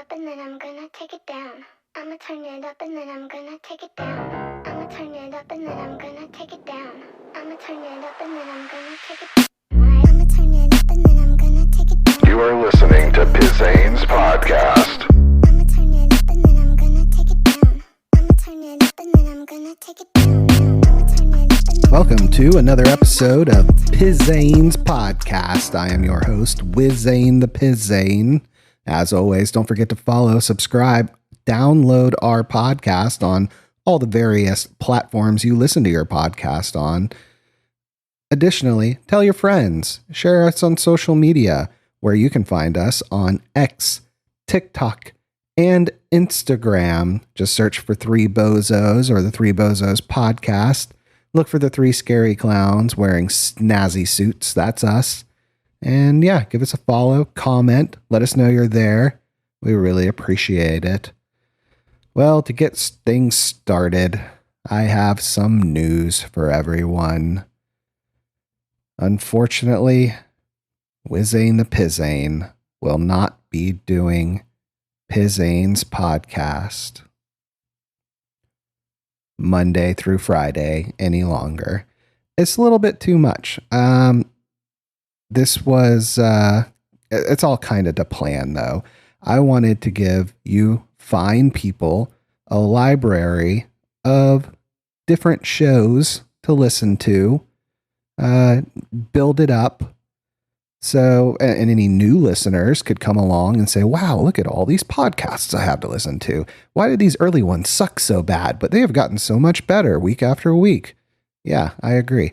up and then I'm gonna take it down. I'ma turn it up and then I'm gonna take it down. I'ma turn it up and then I'm gonna take it down. I'ma turn it up and then I'm gonna take it down. I'ma turn it up and then I'm gonna take it down. You are listening to Pizain's podcast. I'ma turn it up and then I'm gonna take it down. I'ma turn it up and then I'm gonna take it down. I'ma turn it up and then Welcome to another episode of Pizain's podcast. I am your host, Wizain the Pizain. As always, don't forget to follow, subscribe, download our podcast on all the various platforms you listen to your podcast on. Additionally, tell your friends, share us on social media, where you can find us on X, TikTok, and Instagram. Just search for Three Bozos or the Three Bozos podcast. Look for the three scary clowns wearing snazzy suits. That's us. And yeah, give us a follow, comment, let us know you're there. We really appreciate it. Well, to get things started, I have some news for everyone. Unfortunately, Wizain the Pizain will not be doing Pizain's podcast Monday through Friday any longer. It's a little bit too much. This was, it's all kind of to plan though. I wanted to give you fine people a library of different shows to listen to, build it up. So, and any new listeners could come along and say, wow, look at all these podcasts I have to listen to. Why did these early ones suck so bad? But they have gotten so much better week after week. Yeah, I agree.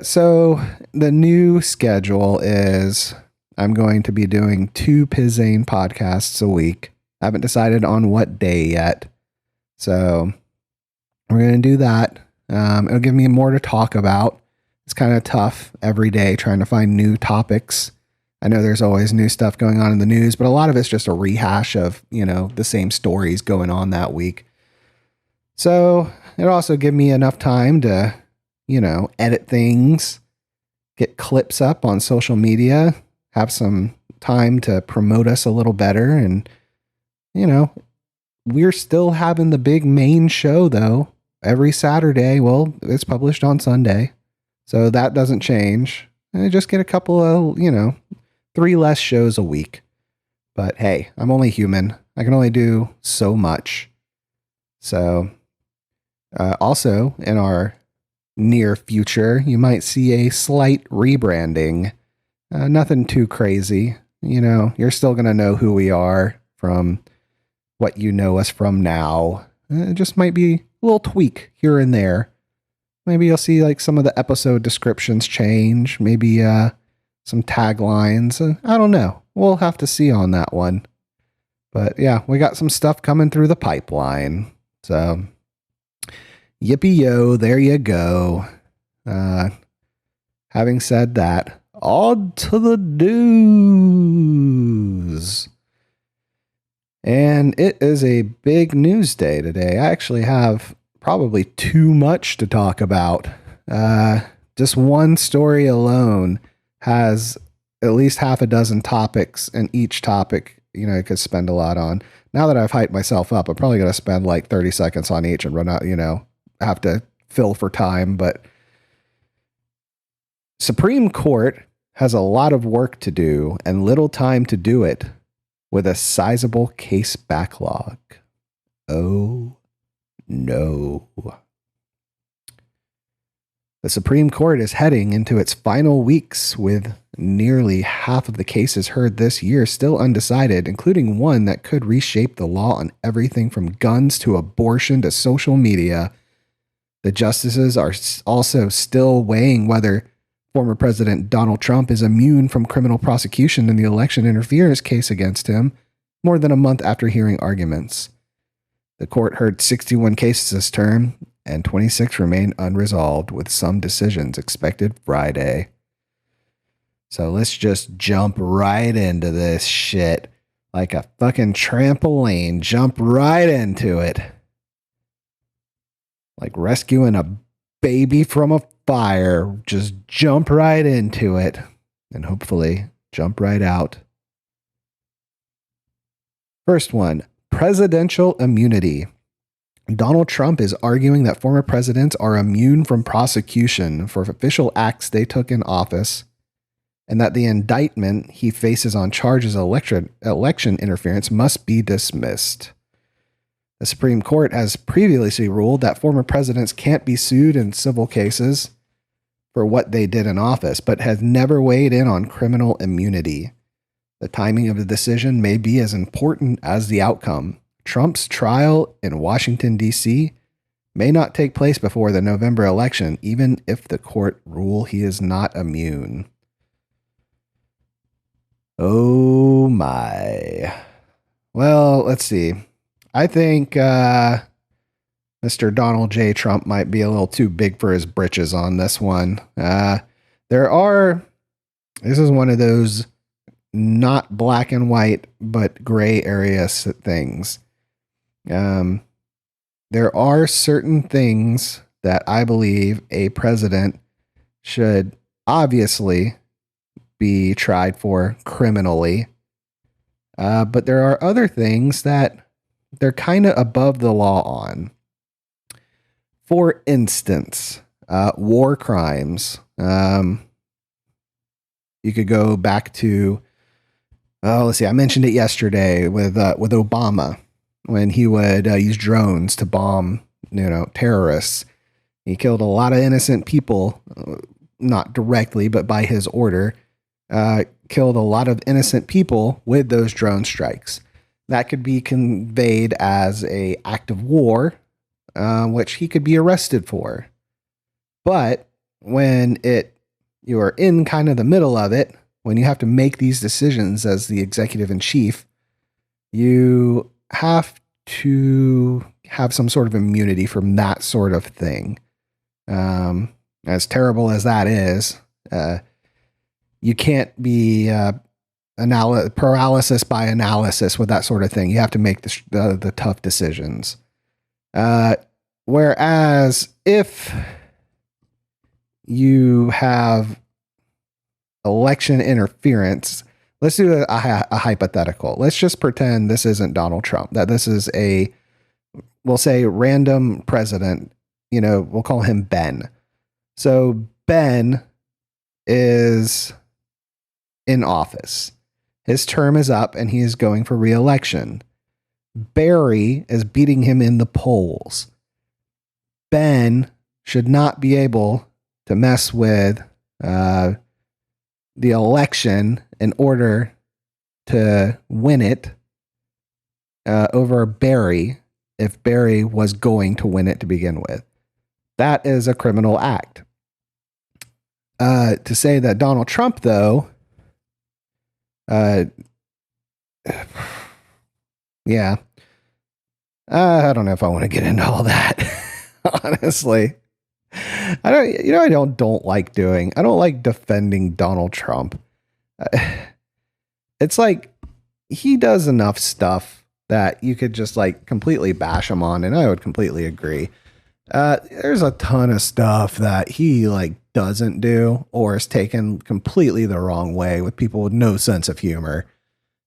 So the new schedule is I'm going to be doing 2 Pizain podcasts a week. I haven't decided on what day yet. So we're going to do that. It'll give me more to talk about. It's kind of tough every day trying to find new topics. I know there's always new stuff going on in the news, but a lot of it's just a rehash of, the same stories going on that week. So it'll also give me enough time to, edit things, get clips up on social media, have some time to promote us a little better. And, we're still having the big main show though, every Saturday. Well, it's published on Sunday. So that doesn't change. I just get a couple of, 3 less shows a week. But hey, I'm only human. I can only do so much. So also in our near future, you might see a slight rebranding. Nothing too crazy. You're still going to know who we are from what you know us from now. It just might be a little tweak here and there. Maybe you'll see like some of the episode descriptions change. Maybe some taglines. I don't know. We'll have to see on that one. But yeah, we got some stuff coming through the pipeline. So yippee-yo, there you go. Having said that, on to the news. And it is a big news day today. I actually have probably too much to talk about. Just one story alone has at least half a dozen topics, and each topic, I could spend a lot on. Now that I've hyped myself up, I'm probably going to spend like 30 seconds on each and run out, have to fill for time. But Supreme Court has a lot of work to do and little time to do it with a sizable case backlog. Oh, no. The Supreme Court is heading into its final weeks with nearly half of the cases heard this year still undecided, including one that could reshape the law on everything from guns to abortion to social media. The justices are also still weighing whether former President Donald Trump is immune from criminal prosecution in the election interference case against him, more than a month after hearing arguments. The court heard 61 cases this term, and 26 remain unresolved, with some decisions expected Friday. So let's just jump right into this shit. Like a fucking trampoline, jump right into it. Like rescuing a baby from a fire, just jump right into it. And hopefully jump right out First one, presidential immunity. Donald Trump is arguing that former presidents are immune from prosecution for official acts they took in office, and that the indictment he faces on charges of election interference must be dismissed. The Supreme Court has previously ruled that former presidents can't be sued in civil cases for what they did in office, but has never weighed in on criminal immunity. The timing of the decision may be as important as the outcome. Trump's trial in Washington, D.C. may not take place before the November election, even if the court rule he is not immune. Oh my. Well, let's see. I think Mr. Donald J. Trump might be a little too big for his britches on this one. This is one of those not black and white, but gray area things. There are certain things that I believe a president should obviously be tried for criminally. But there are other things that they're kind of above the law on. For instance, war crimes. You could go back to, let's see, I mentioned it yesterday with Obama when he would use drones to bomb, terrorists. He killed a lot of innocent people, not directly, but by his order. Killed a lot of innocent people with those drone strikes. That could be conveyed as an act of war, which he could be arrested for. But when you are in kind of the middle of it, when you have to make these decisions as the executive in chief, you have to have some sort of immunity from that sort of thing. As terrible as that is, you can't be paralysis by analysis with that sort of thing. You have to make the tough decisions. Whereas if you have election interference, let's do a hypothetical. Let's just pretend this isn't Donald Trump, that this is we'll say random president, we'll call him Ben. So Ben is in office. His term is up and he is going for re-election. Barry is beating him in the polls. Ben should not be able to mess with the election in order to win it over Barry if Barry was going to win it to begin with. That is a criminal act. To say that Donald Trump, though, yeah, I don't know if I want to get into all that. Honestly, I don't like doing. I don't like defending Donald Trump. It's like he does enough stuff that you could just like completely bash him on, and I would completely agree. There's a ton of stuff that he like doesn't do or is taken completely the wrong way with people with no sense of humor.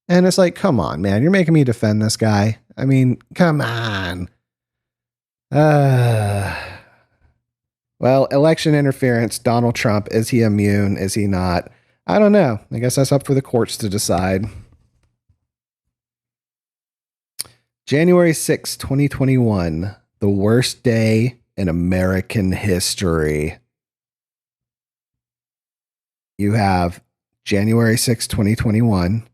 And it's like, come on, man, you're making me defend this guy. I mean, come on. Well, election interference, Donald Trump, is he immune? Is he not? I don't know. I guess that's up for the courts to decide. January 6, 2021, the worst day in American history. You have January 6, 2021,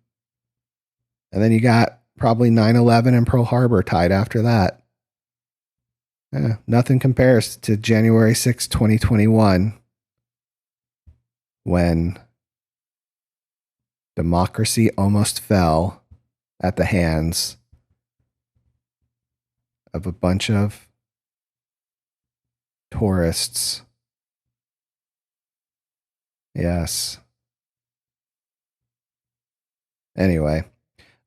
and then you got probably 9/11 and Pearl Harbor tied after that. Nothing compares to January 6, 2021, when democracy almost fell at the hands of a bunch of tourists. Yes. Anyway,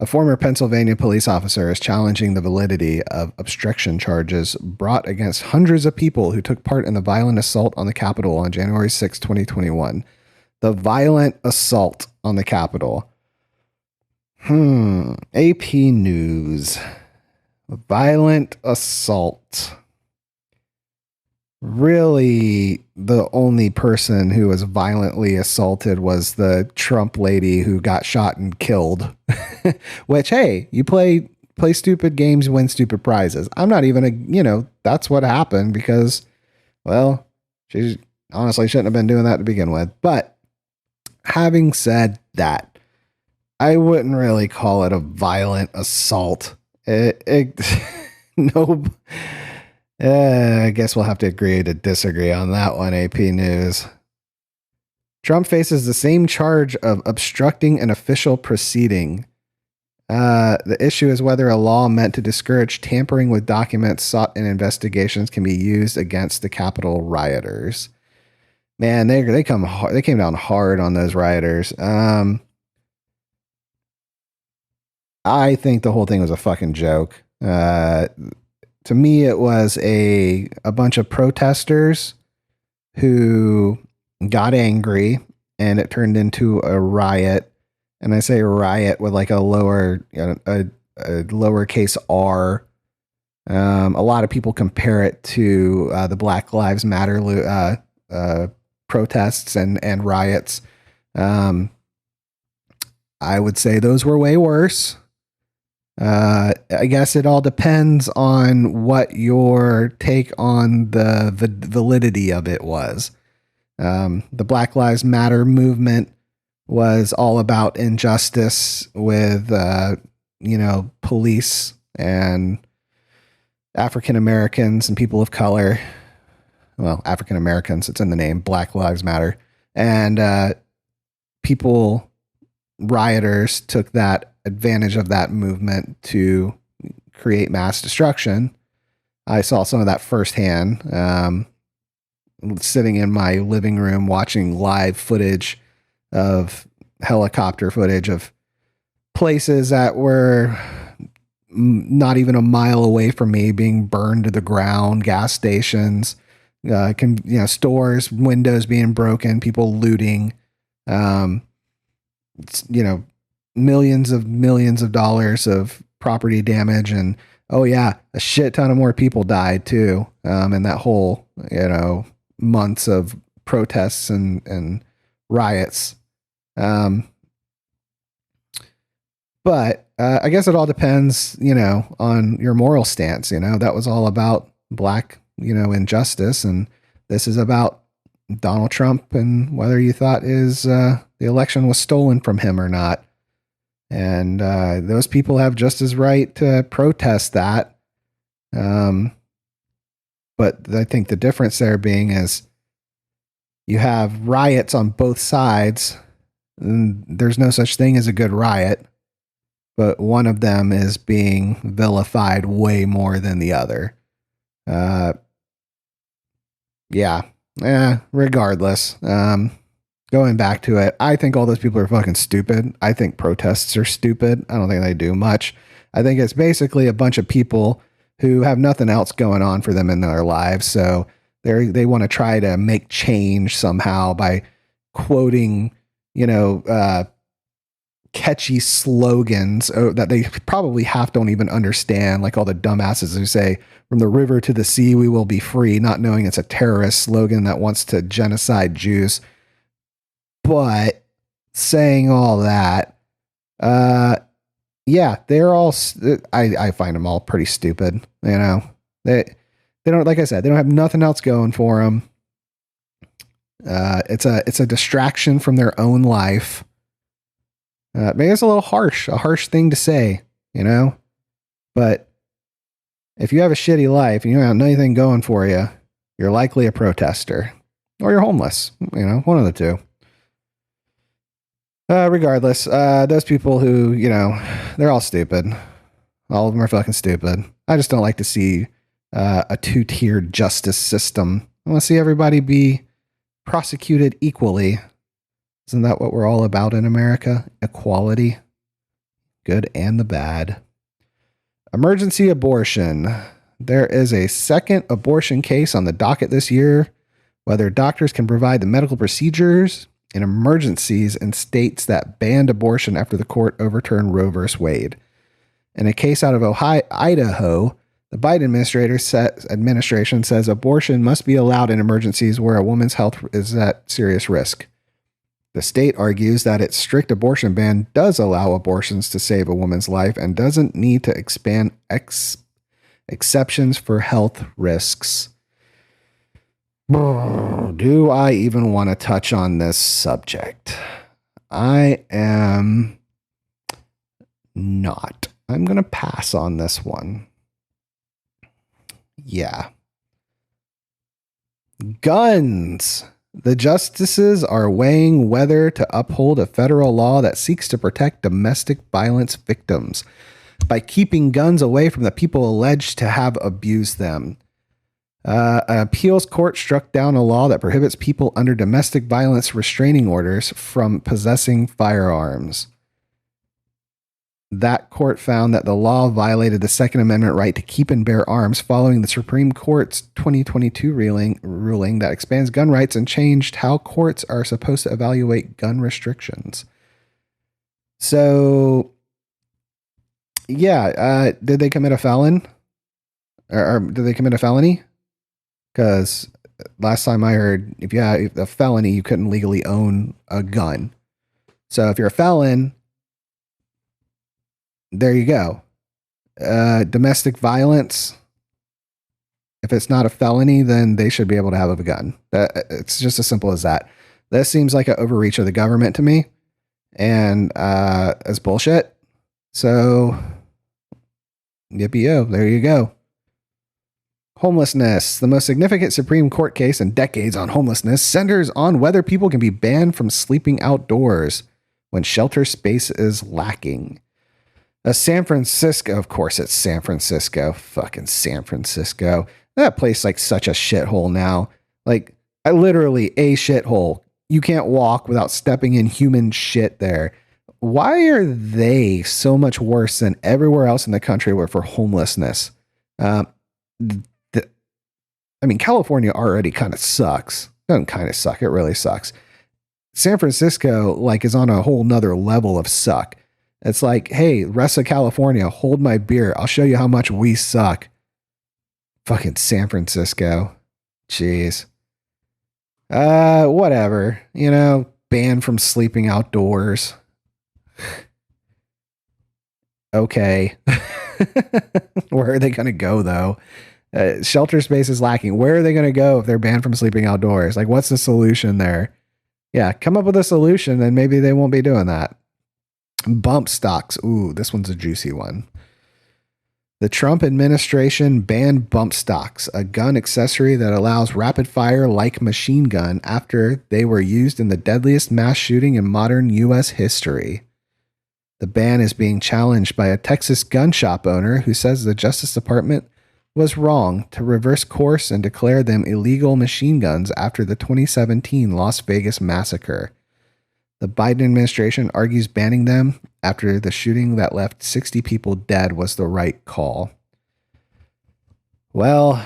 a former Pennsylvania police officer is challenging the validity of obstruction charges brought against hundreds of people who took part in the violent assault on the Capitol on January 6, 2021. The violent assault on the Capitol. AP News. Violent assault. Really, the only person who was violently assaulted was the Trump lady who got shot and killed. Which, hey, you play stupid games, win stupid prizes. I'm not even that's what happened because, well, she honestly shouldn't have been doing that to begin with. But having said that, I wouldn't really call it a violent assault. No. I guess we'll have to agree to disagree on that one, AP News. Trump faces the same charge of obstructing an official proceeding. The issue is whether a law meant to discourage tampering with documents sought in investigations can be used against the Capitol rioters. Man, they came down hard on those rioters. I think the whole thing was a fucking joke. To me, it was a bunch of protesters who got angry and it turned into a riot. And I say riot with like a lowercase r. A lot of people compare it to the Black Lives Matter protests and riots. I would say those were way worse. I guess it all depends on what your take on the validity of it was. The Black Lives Matter movement was all about injustice with, police and African Americans and people of color. Well, African Americans, it's in the name, Black Lives Matter. And rioters took that advantage of that movement to create mass destruction. I saw some of that firsthand, sitting in my living room watching live footage of helicopter footage of places that were not even a mile away from me being burned to the ground, gas stations, stores, windows being broken, people looting, millions of dollars of property damage. And oh yeah, a shit ton of more people died too. In that whole, months of protests and riots. But I guess it all depends, on your moral stance. That was all about black, injustice. And this is about Donald Trump and whether you thought the election was stolen from him or not. And those people have just as right to protest that. But I think the difference there being is you have riots on both sides. And there's no such thing as a good riot, but one of them is being vilified way more than the other. Regardless. Going back to it, I think all those people are fucking stupid. I think protests are stupid. I don't think they do much. I think it's basically a bunch of people who have nothing else going on for them in their lives. So they want to try to make change somehow by quoting, catchy slogans that they probably half don't even understand. Like all the dumbasses who say, "From the river to the sea, we will be free," not knowing it's a terrorist slogan that wants to genocide Jews. But saying all that, they're all, I find them all pretty stupid. They don't, like I said, they don't have nothing else going for them. It's a distraction from their own life. Maybe it's a harsh thing to say, but if you have a shitty life and you don't have anything going for you, you're likely a protester or you're homeless, one of the two. Regardless, those people who, they're all stupid. All of them are fucking stupid. I just don't like to see a two-tiered justice system. I want to see everybody be prosecuted equally. Isn't that what we're all about in America? Equality. Good and the bad. Emergency abortion. There is a second abortion case on the docket this year. Whether doctors can provide the medical procedures in emergencies in states that banned abortion after the court overturned Roe v. Wade. In a case out of Idaho, the Biden administration says abortion must be allowed in emergencies where a woman's health is at serious risk. The state argues that its strict abortion ban does allow abortions to save a woman's life and doesn't need to expand exceptions for health risks. Do I even want to touch on this subject? I am not. I'm going to pass on this one. Yeah. Guns. The justices are weighing whether to uphold a federal law that seeks to protect domestic violence victims by keeping guns away from the people alleged to have abused them. An appeals court struck down a law that prohibits people under domestic violence restraining orders from possessing firearms. That court found that the law violated the Second Amendment right to keep and bear arms following the Supreme Court's 2022 ruling that expands gun rights and changed how courts are supposed to evaluate gun restrictions. So, yeah, did they commit a felon? Or did they commit a felony? Because last time I heard, if you had a felony, you couldn't legally own a gun. So if you're a felon, there you go. Domestic violence, if it's not a felony, then they should be able to have a gun. It's just as simple as that. This seems like an overreach of the government to me, and it's bullshit. So, yippee-yo, there you go. Homelessness. The most significant Supreme Court case in decades on homelessness centers on whether people can be banned from sleeping outdoors when shelter space is lacking. San Francisco, of course it's San Francisco. Fucking San Francisco. That place like such a shithole now. Like, literally a shithole. You can't walk without stepping in human shit there. Why are they so much worse than everywhere else in the country for homelessness? California already kind of sucks. Doesn't kind of suck. It really sucks. San Francisco is on a whole nother level of suck. It's like, hey, rest of California, hold my beer. I'll show you how much we suck. Fucking San Francisco. Jeez. Whatever. Banned from sleeping outdoors. Okay. Where are they going to go, though? Shelter space is lacking. Where are they going to go if they're banned from sleeping outdoors? What's the solution there? Yeah, come up with a solution, and maybe they won't be doing that. Bump stocks. Ooh, this one's a juicy one. The Trump administration banned bump stocks, a gun accessory that allows rapid fire like machine gun after they were used in the deadliest mass shooting in modern U.S. history. The ban is being challenged by a Texas gun shop owner who says the Justice Department was wrong to reverse course and declare them illegal machine guns after the 2017 Las Vegas massacre. The Biden administration argues banning them after the shooting that left 60 people dead was the right call. Well,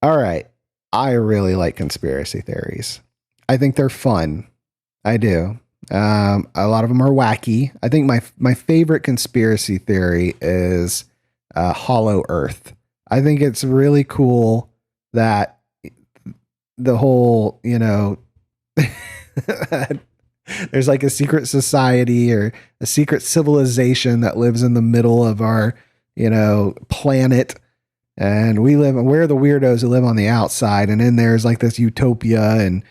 all right. I really like conspiracy theories. I think they're fun. I do. A lot of them are wacky. I think my favorite conspiracy theory is Hollow Earth. I think it's really cool that the whole, there's a secret society or a secret civilization that lives in the middle of our, planet. And we're the weirdos who live on the outside. And then there's this utopia. And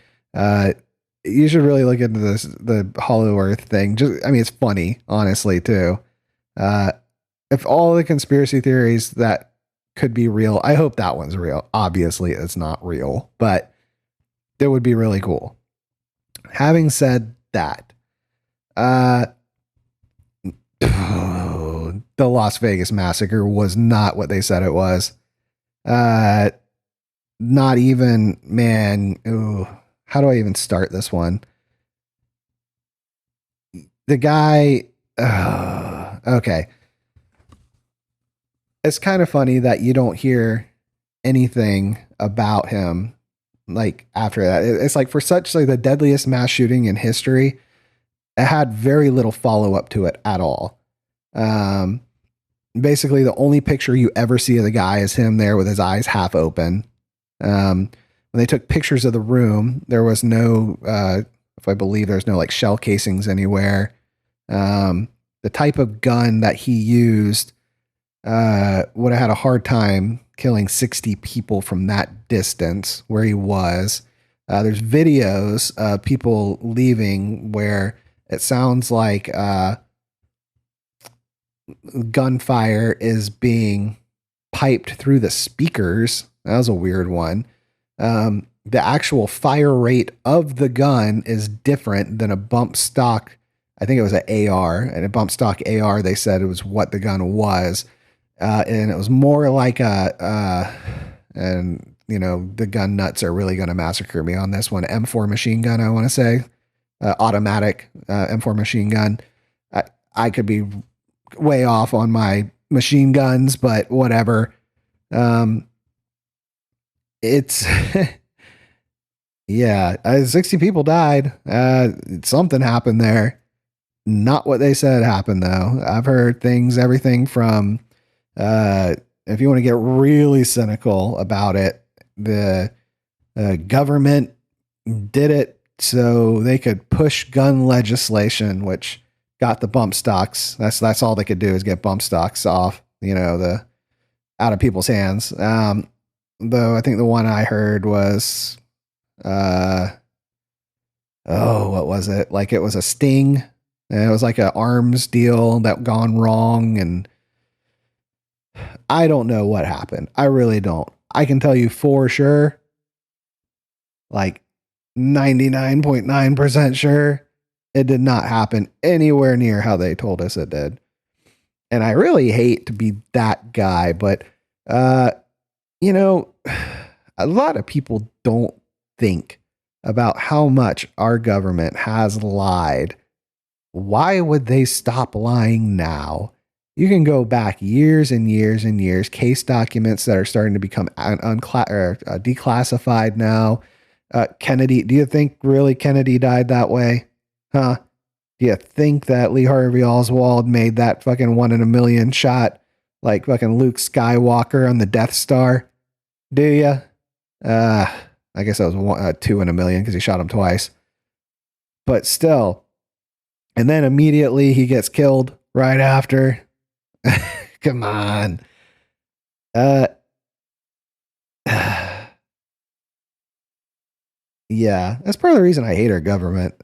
you should really look into the Hollow Earth thing. It's funny, honestly, too. If all the conspiracy theories that could be real, I hope that one's real. Obviously, it's not real, but it would be really cool. Having said that, the Las Vegas massacre was not what they said it was. Not even, man. Ooh, how do I even start this one? The guy. Okay. It's kind of funny that you don't hear anything about him. Like after that, it's like for such like the deadliest mass shooting in history, it had very little follow up to it at all. Basically, the only picture you ever see of the guy is him there with his eyes half open. When they took pictures of the room, there was no, if I believe, there's no like shell casings anywhere. The type of gun that he used would have had a hard time killing 60 people from that distance where he was. There's videos of people leaving where it sounds like gunfire is being piped through the speakers. That was a weird one. The actual fire rate of the gun is different than a bump stock. I think it was an AR, and a bump stock AR, they said it was what the gun was. And it was more like and you know, the gun nuts are really going to massacre me on this one. M4 machine gun, I want to say, automatic M4 machine gun. I could be way off on my machine guns, but whatever. It's yeah, 60 people died. Something happened there. Not what they said happened though. I've heard things, everything from if you want to get really cynical about it, the government did it so they could push gun legislation, which got the bump stocks. That's all they could do is get bump stocks off, you know, the out of people's hands. Though I think the one I heard was, what was it? Like it was a sting. And it was like an arms deal that gone wrong. And I don't know what happened. I really don't. I can tell you for sure, like 99.9% sure, it did not happen anywhere near how they told us it did. And I really hate to be that guy, but, you know, a lot of people don't think about how much our government has lied. Why would they stop lying now? You can go back years and years and years, case documents that are starting to become declassified now. Kennedy, do you think really Kennedy died that way? Huh? Do you think that Lee Harvey Oswald made that fucking 1 in a million shot like fucking Luke Skywalker on the Death Star? Do you? I guess that was 2 in a million because he shot him twice. But still. And then immediately he gets killed right after. Come on. Yeah, that's part of the reason I hate our government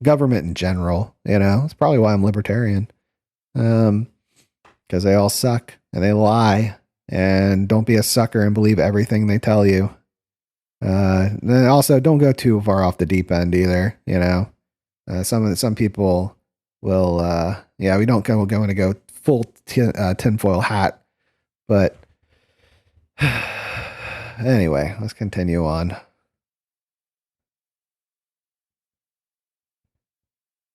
in general. You know, it's probably why I'm libertarian. Because they all suck and they lie, and don't be a sucker and believe everything they tell you. Then also don't go too far off the deep end either. You know, some people will, we don't going to go full tinfoil hat, but anyway, let's continue on.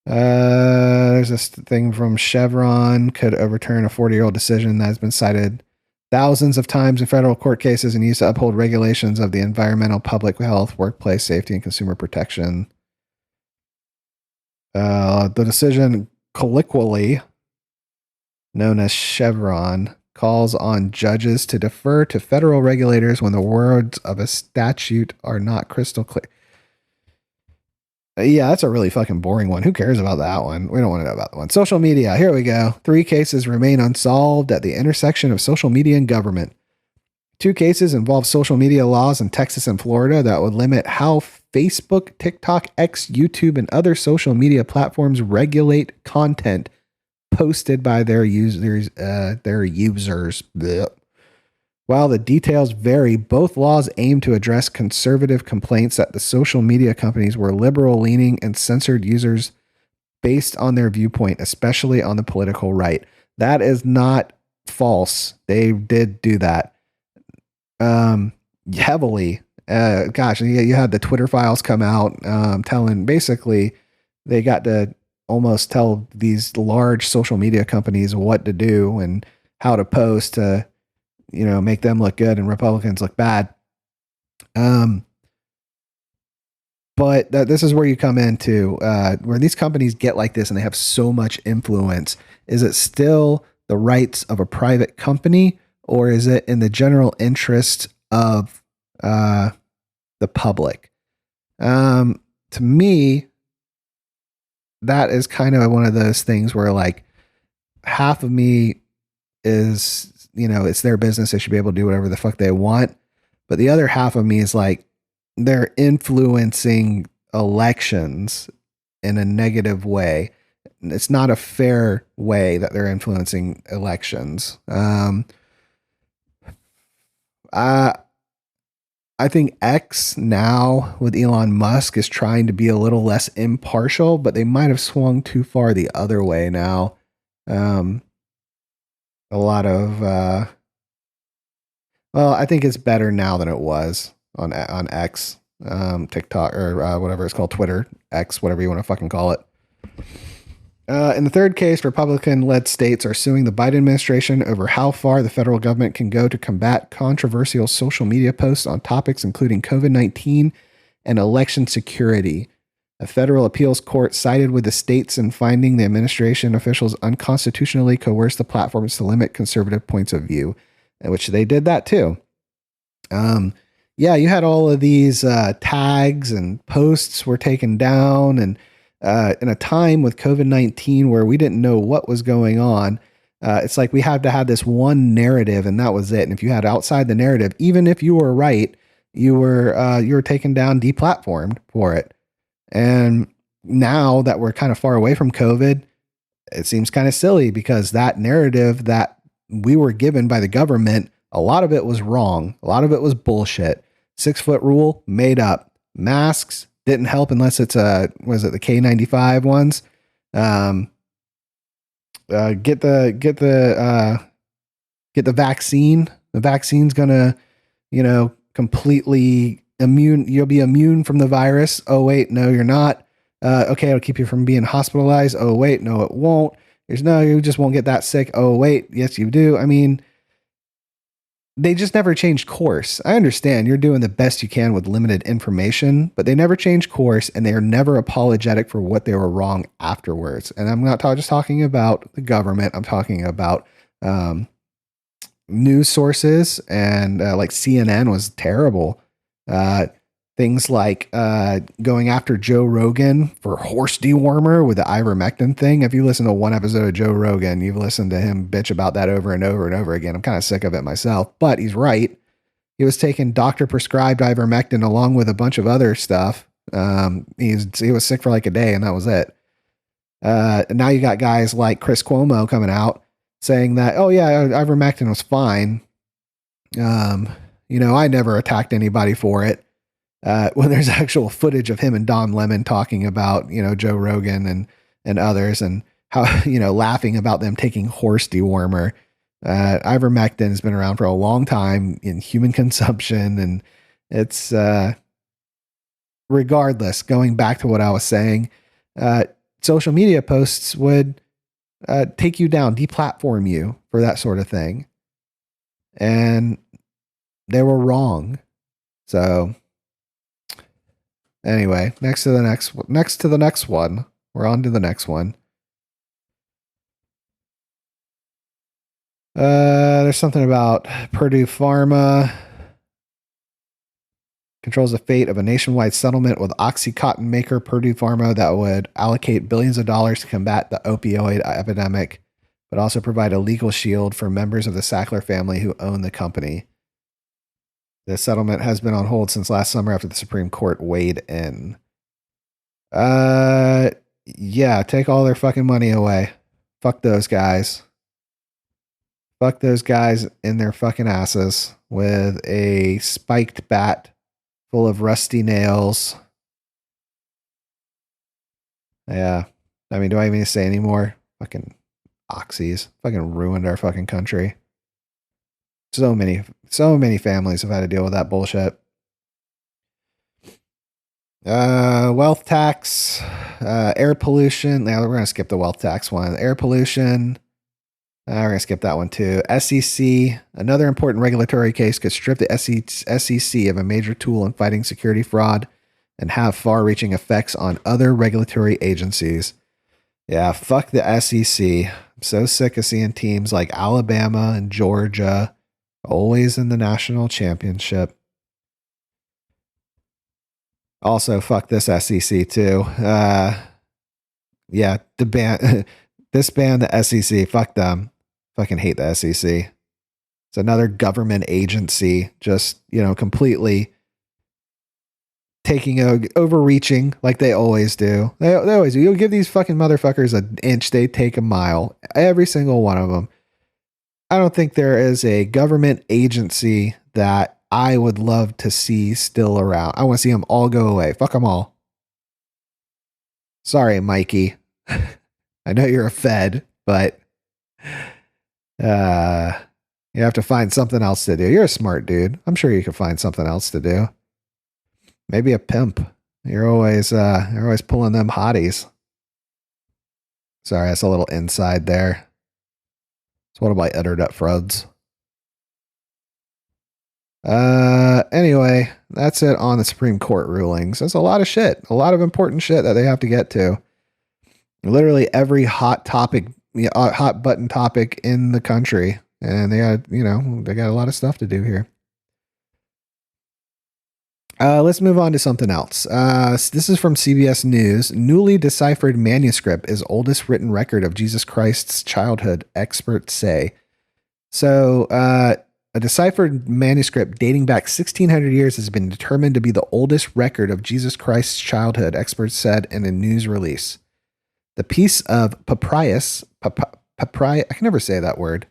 There's this thing from Chevron could overturn a 40-year-old decision that has been cited thousands of times in federal court cases and used to uphold regulations of the environmental, public health, workplace safety, and consumer protection. The decision, colloquially known as Chevron, calls on judges to defer to federal regulators when the words of a statute are not crystal clear. Yeah, that's a really fucking boring one. Who cares about that one? We don't want to know about that one. Social media. Here we go. 3 cases remain unsolved at the intersection of social media and government. 2 cases involve social media laws in Texas and Florida that would limit how Facebook, TikTok, X, YouTube, and other social media platforms regulate content posted by their users. Blech. While the details vary, both laws aim to address conservative complaints that the social media companies were liberal-leaning and censored users based on their viewpoint, especially on the political right. That is not false. They did do that heavily. You had the Twitter files come out telling, basically, they got to almost tell these large social media companies what to do and how to post to, you know, make them look good and Republicans look bad. Um, but this is where you come into where these companies get like this and they have so much influence. Is it still the rights of a private company, or is it in the general interest of the public? To me, that is kind of one of those things where like half of me is, it's their business. They should be able to do whatever the fuck they want. But the other half of me is like, they're influencing elections in a negative way. It's not a fair way that they're influencing elections. I I think X now with Elon Musk is trying to be a little less impartial, but they might have swung too far the other way now. Um, a lot of well, I think it's better now than it was on X, TikTok or whatever it's called, Twitter, X, whatever you want to fucking call it. In the third case, Republican-led states are suing the Biden administration over how far the federal government can go to combat controversial social media posts on topics including COVID-19 and election security. A federal appeals court sided with the states in finding the administration officials unconstitutionally coerced the platforms to limit conservative points of view, which they did that too. Yeah, you had all of these tags and posts were taken down, and in a time with COVID-19 where we didn't know what was going on, it's like we had to have this one narrative, and that was it. And if you had outside the narrative, even if you were right, you were taken down, deplatformed for it. And now that we're kind of far away from COVID, it seems kind of silly because that narrative that we were given by the government, a lot of it was wrong. A lot of it was bullshit. 6-foot rule made up. Masks didn't help unless it's was it the K95 ones? Get the vaccine. The vaccine's gonna, completely immune. You'll be immune from the virus. Oh wait, no, you're not. Okay, it'll keep you from being hospitalized. Oh wait, no, it won't. You just won't get that sick. Oh wait, yes, you do. I mean, they just never changed course. I understand you're doing the best you can with limited information, but they never changed course and they are never apologetic for what they were wrong afterwards. And I'm not just talking about the government. I'm talking about news sources, and like CNN was terrible. Things like going after Joe Rogan for horse dewormer with the ivermectin thing. If you listen to one episode of Joe Rogan, you've listened to him bitch about that over and over and over again. I'm kind of sick of it myself, but he's right. He was taking doctor prescribed ivermectin along with a bunch of other stuff. He was sick for like a day and that was it. And now you got guys like Chris Cuomo coming out saying that, oh yeah, ivermectin was fine. I never attacked anybody for it. When there's actual footage of him and Don Lemon talking about, Joe Rogan and others, and how, laughing about them taking horse dewormer. Ivermectin has been around for a long time in human consumption. And it's, regardless, going back to what I was saying, social media posts would take you down, deplatform you for that sort of thing. And they were wrong. So anyway, next to the next one. We're on to the next one. There's something about Purdue Pharma controls the fate of a nationwide settlement with Oxycontin maker Purdue Pharma that would allocate billions of dollars to combat the opioid epidemic, but also provide a legal shield for members of the Sackler family who own the company. The settlement has been on hold since last summer after the Supreme Court weighed in. Yeah, take all their fucking money away. Fuck those guys. Fuck those guys in their fucking asses with a spiked bat full of rusty nails. Yeah. I mean, do I even need to say any more? Fucking oxys. Fucking ruined our fucking country. So many families have had to deal with that bullshit. Wealth tax, air pollution. Now we're going to skip the wealth tax one. Air pollution. We're going to skip that one too. SEC, another important regulatory case could strip the SEC of a major tool in fighting security fraud and have far-reaching effects on other regulatory agencies. Yeah, fuck the SEC. I'm so sick of seeing teams like Alabama and Georgia always in the national championship. Also, fuck this SEC too. Yeah, the ban, disband the SEC. Fuck them. Fucking hate the SEC. It's another government agency, just, completely taking overreaching like they always do. They always do. You'll give these fucking motherfuckers an inch, they take a mile. Every single one of them. I don't think there is a government agency that I would love to see still around. I want to see them all go away. Fuck them all. Sorry, Mikey. I know you're a Fed, but you have to find something else to do. You're a smart dude. I'm sure you can find something else to do. Maybe a pimp. You're always pulling them hotties. Sorry, that's a little inside there. It's one of my uttered up fruds. Anyway, that's it on the Supreme Court rulings. There's a lot of shit, a lot of important shit that they have to get to. Literally every hot topic, hot button topic in the country. And they got a lot of stuff to do here. Let's move on to something else. This is from CBS News. Newly deciphered manuscript is oldest written record of Jesus Christ's childhood, experts say. So, a deciphered manuscript dating back 1,600 years has been determined to be the oldest record of Jesus Christ's childhood, experts said in a news release. The piece of papyrus, I can never say that word.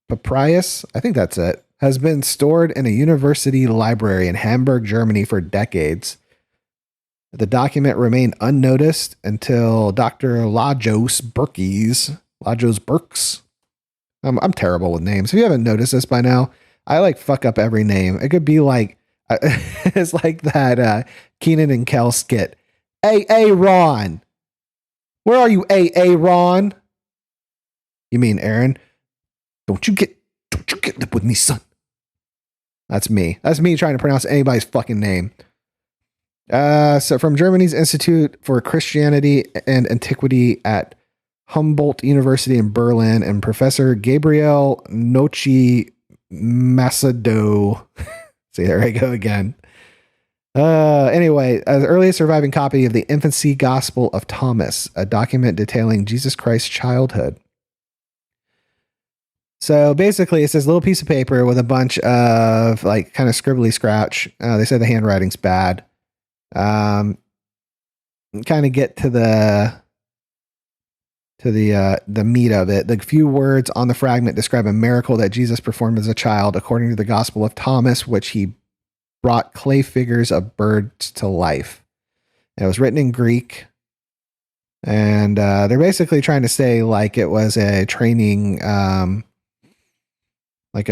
Papyrus, I think that's it, has been stored in a university library in Hamburg, Germany for decades. The document remained unnoticed until Dr. Lajos Burks. I'm terrible with names. If you haven't noticed this by now, I fuck up every name. It could be like, it's like that Keenan and Kel skit. Hey, Ron. Where are you, Ron? You mean Aaron? Don't you get up with me, son. That's me. That's me trying to pronounce anybody's fucking name. So from Germany's Institute for Christianity and Antiquity at Humboldt University in Berlin, and Professor Gabriel Nochi Macedo. See, there I go again. Anyway, the earliest surviving copy of the Infancy Gospel of Thomas, a document detailing Jesus Christ's childhood. So basically, it's this little piece of paper with a bunch of kind of scribbly scratch. They said the handwriting's bad. Kind of get to the meat of it. The few words on the fragment describe a miracle that Jesus performed as a child, according to the Gospel of Thomas, which he brought clay figures of birds to life. And it was written in Greek. And they're basically trying to say it was a training, a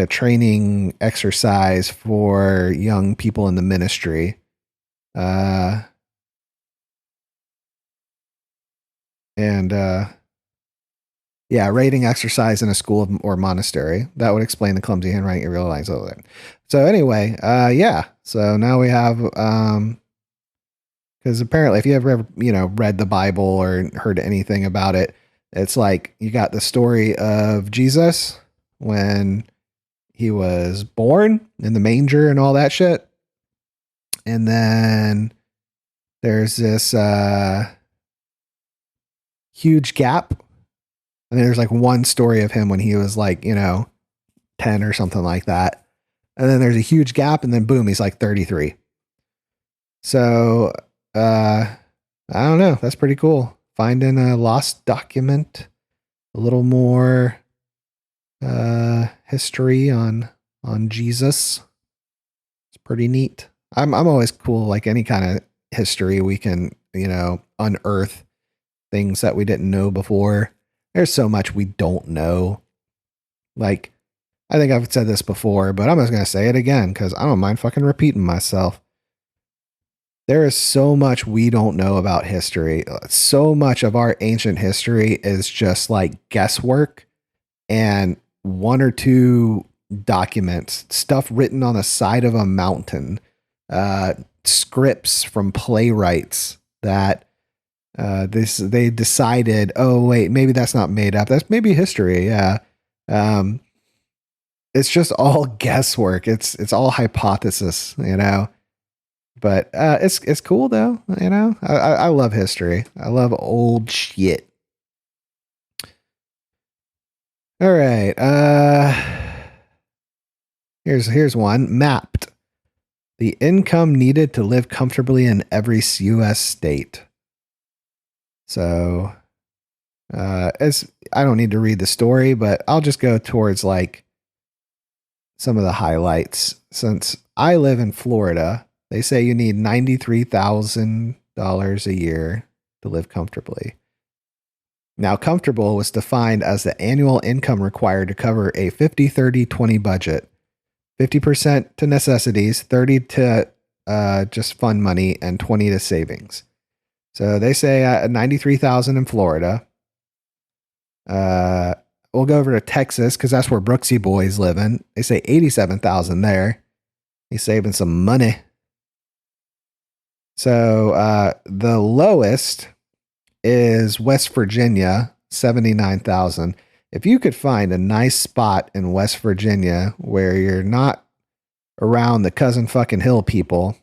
training exercise for young people in the ministry. Rating exercise in a school or monastery. That would explain the clumsy handwriting you realize over there. So anyway, so now we have, because apparently if you ever, read the Bible or heard anything about it, it's you got the story of Jesus when he was born in the manger and all that shit. And then there's this huge gap. And there's one story of him when he was 10 or something like that. And then there's a huge gap, and then boom, he's 33. So, I don't know. That's pretty cool. Finding a lost document, a little more history on Jesus. It's pretty neat. I'm always cool, any kind of history we can, unearth things that we didn't know before. There's so much we don't know. I think I've said this before, but I'm just going to say it again because I don't mind fucking repeating myself. There is so much we don't know about history. So much of our ancient history is just like guesswork and one or two documents, stuff written on the side of a mountain, uh, scripts from playwrights that they decided, oh wait, maybe that's not made up. That's maybe history. Yeah. Um, it's just all guesswork. It's all hypothesis, you know. But it's cool though, you know. I love history. I love old shit. All right. Here's one mapped. The income needed to live comfortably in every U.S. state. So, as I don't need to read the story, but I'll just go towards like some of the highlights. Since I live in Florida, they say you need $93,000 a year to live comfortably. Now, comfortable was defined as the annual income required to cover a 50-30-20 budget. 50% to necessities, 30 to just fun money, and 20 to savings. So they say 93,000 in Florida. We'll go over to Texas because that's where Brooksy Boy's living. They say 87,000 there. He's saving some money. So the lowest is West Virginia, 79,000. If you could find a nice spot in West Virginia where you're not around the cousin fucking hill people,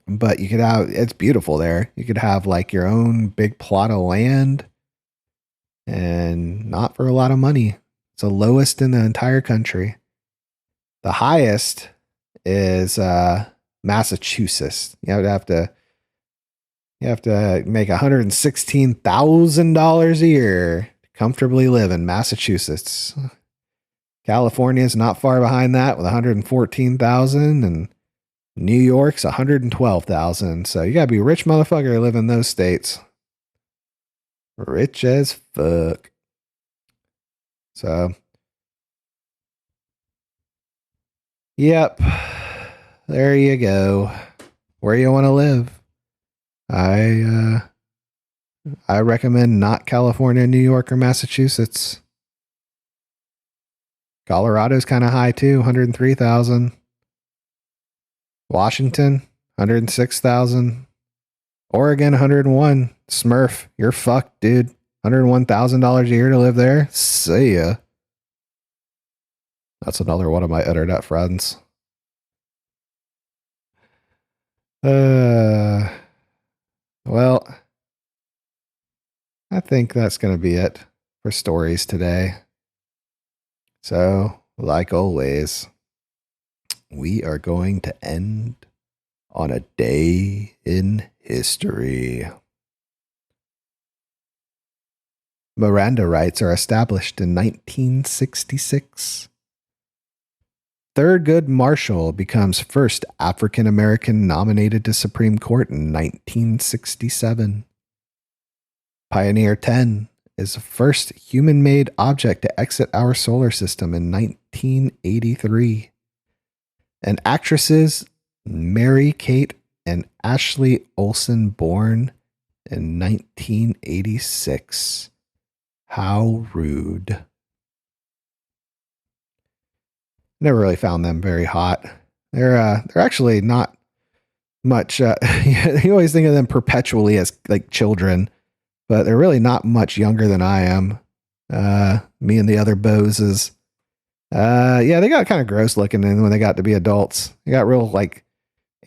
but you could have, it's beautiful there. You could have like your own big plot of land and not for a lot of money. It's the lowest in the entire country. The highest is Massachusetts. You have to make $116,000 a year to comfortably live in Massachusetts. California is not far behind that with 114,000, and New York's 112,000. So you gotta be a rich motherfucker to live in those states. Rich as fuck. So, yep. There you go. Where you want to live. I recommend not California, New York, or Massachusetts. Colorado's kind of high too, 103,000. Washington, 106,000. Oregon, 101. Smurf, you're fucked, dude. $101,000 a year to live there. See ya. That's another one of my internet friends. Well, I think that's going to be it for stories today. So, like always, we are going to end on a day in history. Miranda rights are established in 1966. Thurgood Marshall becomes first African American nominated to Supreme Court in 1967. Pioneer 10 is the first human-made object to exit our solar system in 1983. And actresses Mary-Kate and Ashley Olsen born in 1986. How rude. Never really found them very hot. They're actually not much. You always think of them perpetually as like children, but they're really not much younger than I am. Me and the other Boses. Yeah, they got kind of gross looking when they got to be adults. They got real like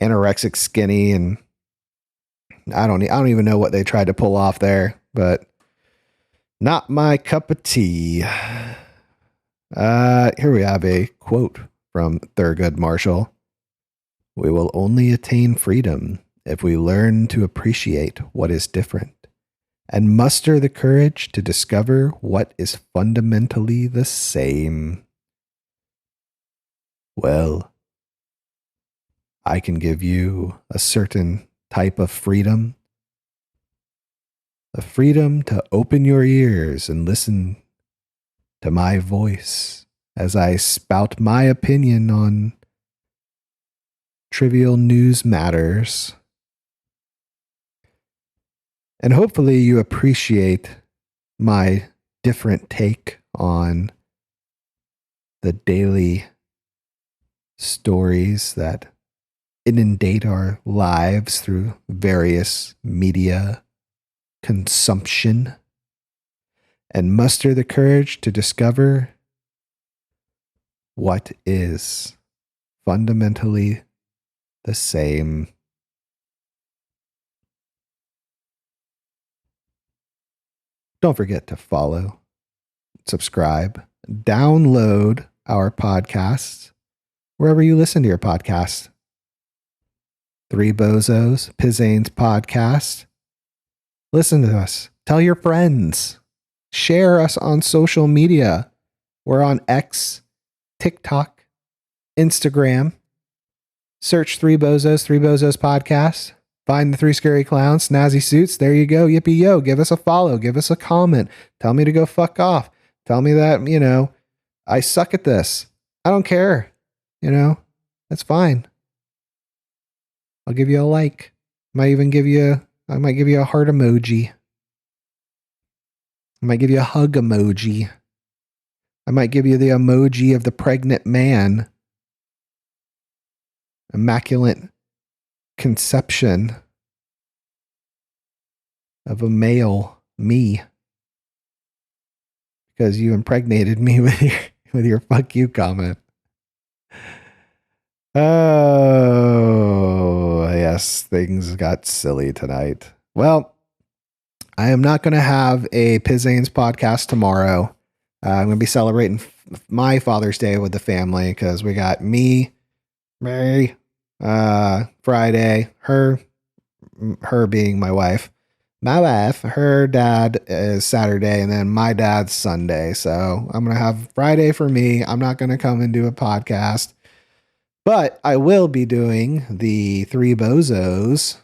anorexic skinny, and I don't even know what they tried to pull off there, but not my cup of tea. Here we have a quote from Thurgood Marshall. We will only attain freedom if we learn to appreciate what is different and muster the courage to discover what is fundamentally the same. Well, I can give you a certain type of freedom. The freedom to open your ears and listen to my voice as I spout my opinion on trivial news matters And hopefully you appreciate my different take on the daily stories that inundate our lives through various media consumption, and muster the courage to discover what is fundamentally the same. Don't forget to follow, subscribe, download our podcasts wherever you listen to your podcasts. Three Bozos, Pizain's podcast. Listen to us. Tell your friends. Share us on social media. We're on X, TikTok, Instagram. Search Three Bozos podcast. Find the Three Scary Clowns, Snazzy Suits. There you go. Yippee yo. Give us a follow. Give us a comment. Tell me to go fuck off. Tell me that, I suck at this. I don't care. That's fine. I'll give you a like. I might give you a heart emoji. I might give you a hug emoji. I might give you the emoji of the pregnant man. Immaculate conception of a male, me. Because you impregnated me with your fuck you comment. Oh, yes, things got silly tonight. Well, I am not going to have a Pizain's podcast tomorrow. I'm going to be celebrating my Father's Day with the family because we got me, Mary, Friday, her being my wife, her dad is Saturday, and then my dad's Sunday. So I'm going to have Friday for me. I'm not going to come and do a podcast, but I will be doing the Three Bozos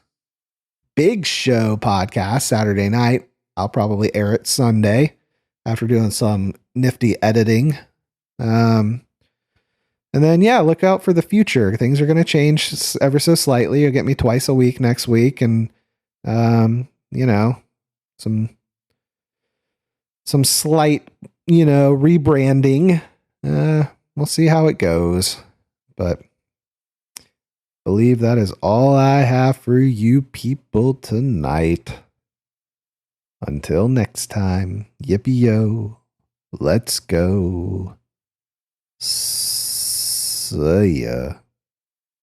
Big Show podcast Saturday night. I'll probably air it Sunday after doing some nifty editing. And then, look out for the future. Things are going to change ever so slightly. You'll get me twice a week next week. And, some slight, rebranding. We'll see how it goes. But believe that is all I have for you people tonight. Until next time, yippee yo, let's go. See ya.